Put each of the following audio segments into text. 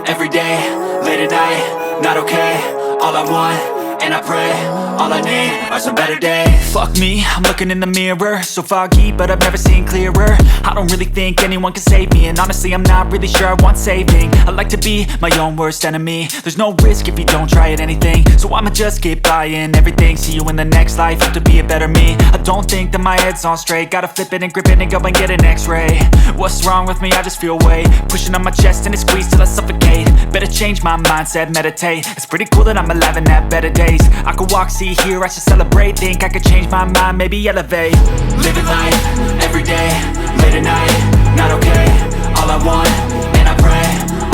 every day, late at night, not okay. All I want, and I pray, all I need are some better days. Fuck me, I'm looking in the mirror, so foggy, but I've never seen clearer. I don't really think anyone can save me, and honestly I'm not really sure I want saving. I like to be my own worst enemy. There's no risk if you don't try at anything, so I'ma just keep buying everything. See you in the next life, have to be a better me. I don't think that my head's on straight, gotta flip it and grip it and go and get an x-ray. What's wrong with me? I just feel weight pushing on my chest and it squeezes till I suffocate. Better change my mindset, meditate. It's pretty cool that I'm alive and have better days. I could walk, see, hear, I should celebrate. Think I could change my mind, maybe elevate. Living life, every day, late at night, not okay. All I want, and I pray,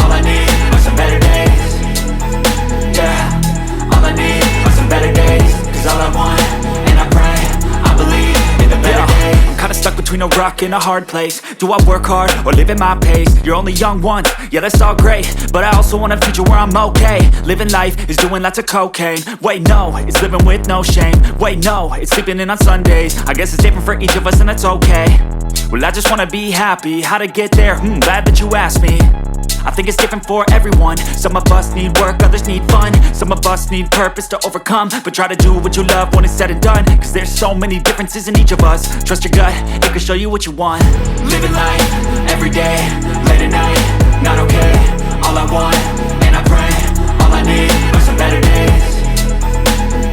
all I need are some better days. Yeah, all I need are some better days. Cause all I want, and I pray, I believe in the better days. I'm kinda stuck between a rock and a hard place. Do I work hard or live at my pace? You're only young once, yeah that's all great, but I also want a future where I'm okay. Living life is doing lots of cocaine. Wait no, it's living with no shame. Wait no, it's sleeping in on Sundays. I guess it's different for each of us and that's okay. Well I just wanna be happy, how to get there? Glad that you asked me. I think it's different for everyone. Some of us need work, others need fun. Some of us need purpose to overcome. But try to do what you love when it's said and done. Cause there's so many differences in each of us. Trust your gut, it can show you what you want. Living life, every day, late at night, not okay. All I want, and I pray, all I need are some better days.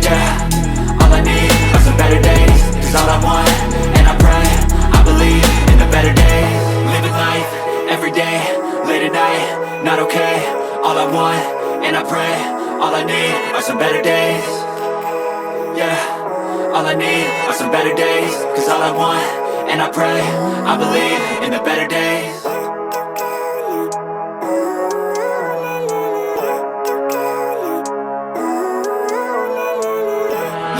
Yeah, all I need are some better days. Cause all I want, and I pray, I believe in the better days. Living life, every day, late at night, not okay. All I want, and I pray, all I need are some better days. Yeah, all I need are some better days. Cause all I want, and I pray, I believe in the better days.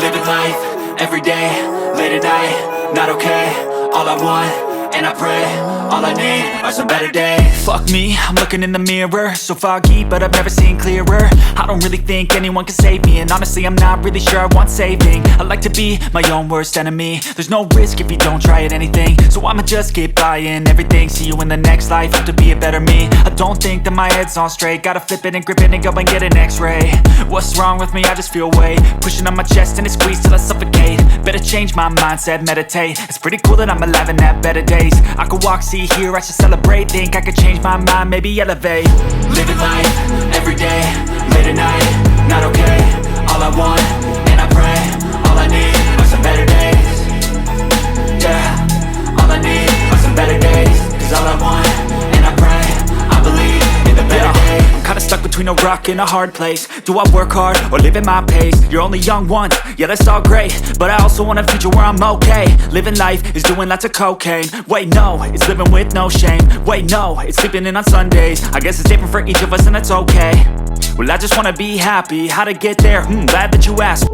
Living life, every day, late at night, not okay. All I want, and I pray, all I need are some better days. Fuck me, I'm looking in the mirror, so foggy, but I've never seen clearer. I don't really think anyone can save me, and honestly I'm not really sure I want saving. I like to be my own worst enemy. There's no risk if you don't try at anything, so I'ma just keep buying everything. See you in the next life, have to be a better me. I don't think that my head's on straight, gotta flip it and grip it and go and get an x-ray. What's wrong with me? I just feel weight pushing on my chest and it squeezes till I suffocate. Better change my mindset, meditate. It's pretty cool that I'm alive and have better days. I could walk, see, hear, I should celebrate. Think I could change my mind, maybe elevate. Living life, every day, late at night, not okay. All I want, and I pray, all I need are some better days. Yeah, all I need are some better days. Cause all I want, and I pray, I believe in the better days. I'm kinda stuck between a rock and a hard place. Do I work hard or live at my pace? You're only young once, yeah that's all great, but I also want a future where I'm okay. Living life is doing lots of cocaine. Wait no, it's living with no shame. Wait no, it's sleeping in on Sundays. I guess it's different for each of us and that's okay. Well I just wanna be happy, how to get there? Glad that you asked.